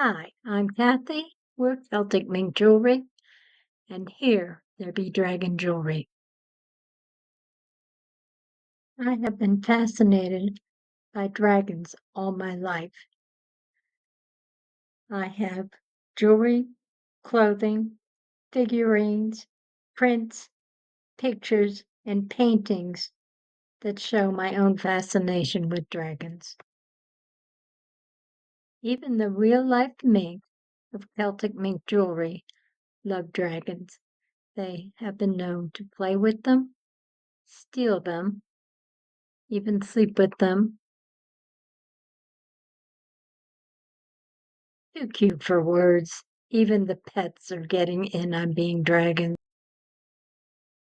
Hi, I'm Kathy. We're Celtic Mink Jewelry, and here there be dragon jewelry. I have been fascinated by dragons all my life. I have jewelry, clothing, figurines, prints, pictures, and paintings that show my own fascination with dragons. Even the real life mink of Celtic mink jewelry love dragons. They have been known to play with them, steal them, even sleep with them. Too cute for words. Even the pets are getting in on being dragons.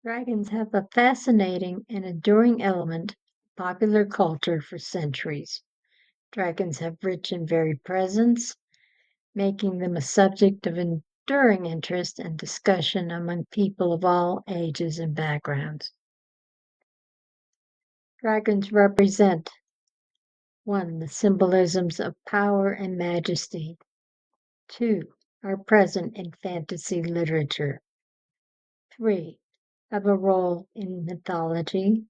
Dragons have a fascinating and enduring element in popular culture for centuries. Dragons have rich and varied presence, making them a subject of enduring interest and discussion among people of all ages and backgrounds. Dragons represent 1. The symbolisms of power and majesty. 2. Are present in fantasy literature. 3. Have a role in mythology.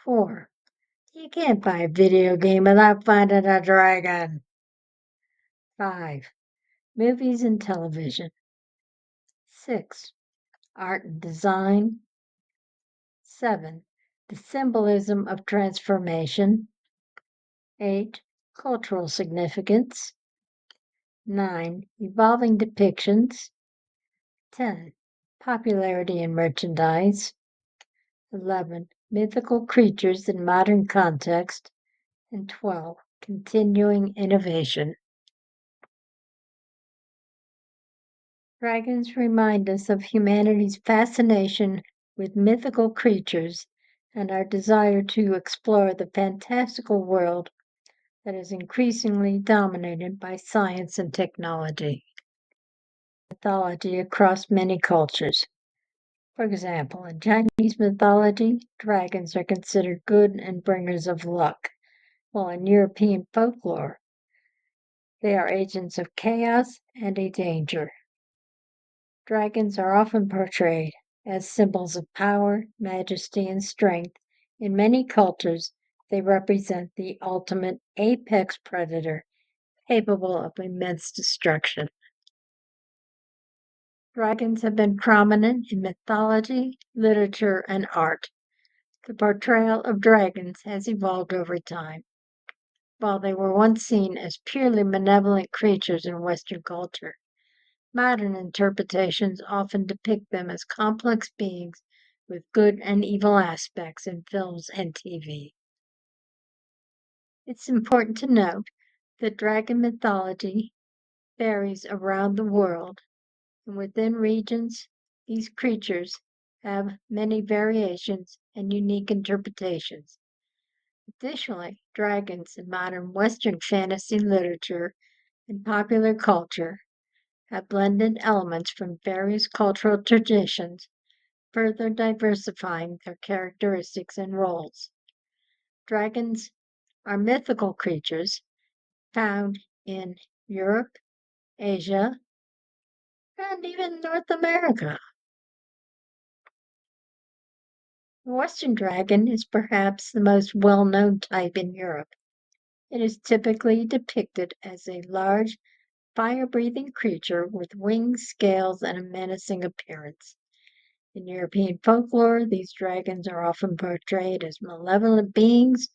4. You can't buy a video game without finding a dragon. 5. Movies and television. 6. Art and design. 7. The symbolism of transformation. 8. Cultural significance. 9. Evolving depictions. 10. Popularity in merchandise. 11. Mythical creatures in modern context. And 12. Continuing innovation. Dragons remind us of humanity's fascination with mythical creatures and our desire to explore the fantastical world that is increasingly dominated by science and technology. Mythology across many cultures. For example, in Chinese mythology, dragons are considered good and bringers of luck, while in European folklore, they are agents of chaos and a danger. Dragons are often portrayed as symbols of power, majesty, and strength. In many cultures, they represent the ultimate apex predator, capable of immense destruction. Dragons have been prominent in mythology, literature, and art. The portrayal of dragons has evolved over time. While they were once seen as purely malevolent creatures in Western culture, modern interpretations often depict them as complex beings with good and evil aspects in films and TV. It's important to note that dragon mythology varies around the world, and within regions, these creatures have many variations and unique interpretations. Additionally, dragons in modern Western fantasy literature and popular culture have blended elements from various cultural traditions, further diversifying their characteristics and roles. Dragons are mythical creatures found in Europe, Asia, and even North America. The Western dragon is perhaps the most well known type in Europe. It is typically depicted as a large, fire breathing creature with wings, scales, and a menacing appearance. In European folklore, these dragons are often portrayed as malevolent beings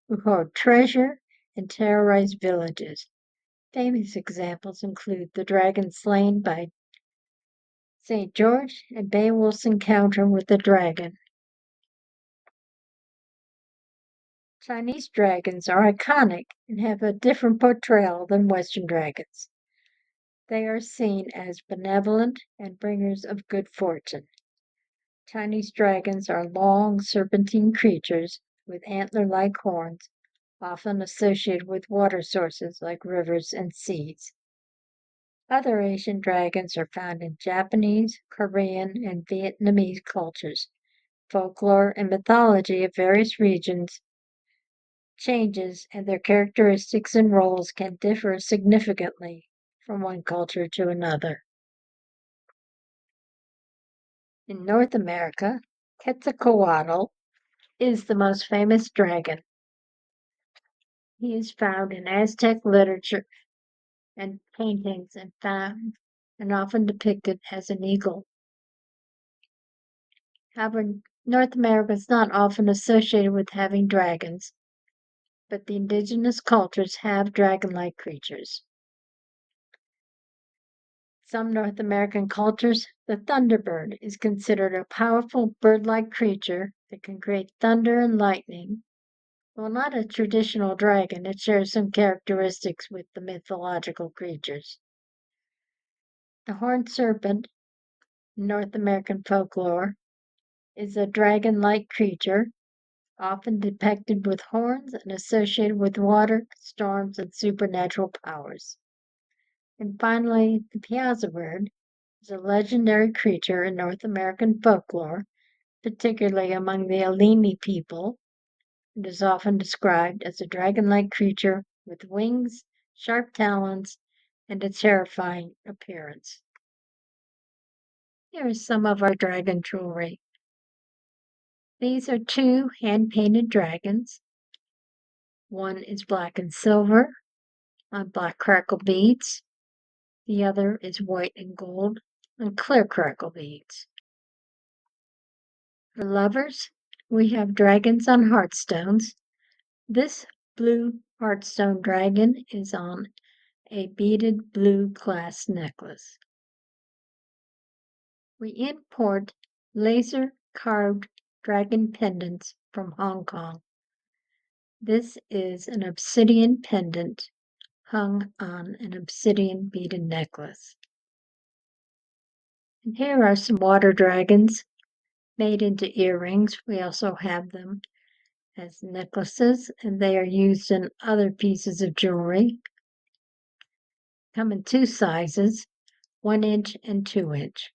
who hoard treasure and terrorize villages. Famous examples include the dragon slain by St. George and Beowulf's encounter with the dragon. Chinese dragons are iconic and have a different portrayal than Western dragons. They are seen as benevolent and bringers of good fortune. Chinese dragons are long, serpentine creatures with antler-like horns, often associated with water sources like rivers and seas. Other Asian dragons are found in Japanese, Korean, and Vietnamese cultures. Folklore and mythology of various regions changes and their characteristics and roles can differ significantly from one culture to another. In North America, Quetzalcoatl is the most famous dragon. He is found in Aztec literature and paintings and often depicted as an eagle. However, North America is not often associated with having dragons, but the indigenous cultures have dragon-like creatures. Some North American cultures, the thunderbird is considered a powerful bird-like creature that can create thunder and lightning. While not a traditional dragon, it shares some characteristics with the mythological creatures. The horned serpent, in North American folklore, is a dragon-like creature, often depicted with horns and associated with water, storms, and supernatural powers. And finally, the Piazza bird is a legendary creature in North American folklore, particularly among the Alini people. It is often described as a dragon-like creature with wings, sharp talons, and a terrifying appearance. Here is some of our dragon jewelry. These are two hand-painted dragons. One is black and silver on black crackle beads. The other is white and gold on clear crackle beads. For lovers, we have dragons on heartstones. This blue heartstone dragon is on a beaded blue glass necklace. We import laser carved dragon pendants from Hong Kong. This is an obsidian pendant hung on an obsidian beaded necklace. And here are some water dragons made into earrings. We also have them as necklaces, and they are used in other pieces of jewelry. Come in two sizes, 1 inch and 2 inch.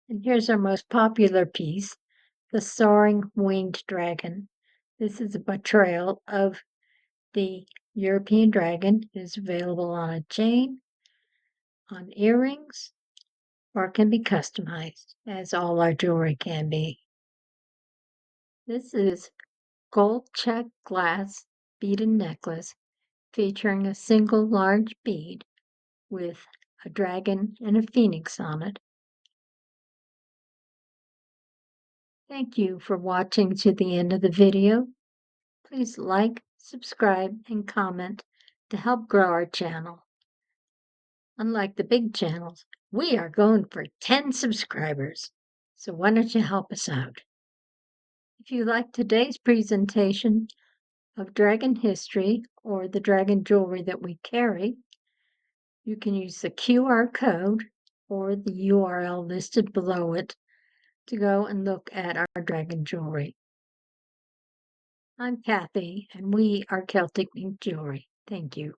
And here's our most popular piece, the soaring winged dragon. This is a portrayal of the European dragon. It is available on a chain, on earrings, or can be customized, as all our jewelry can be. This is gold check glass beaded necklace featuring a single large bead with a dragon and a phoenix on it. Thank you for watching to the end of the video. Please like, subscribe, and comment to help grow our channel. Unlike the big channels, we are going for 10 subscribers, so why don't you help us out? If you like today's presentation of dragon history or the dragon jewelry that we carry, you can use the QR code or the URL listed below it to go and look at our dragon jewelry. I'm Kathy, and we are Celtic Ink Jewelry. Thank you.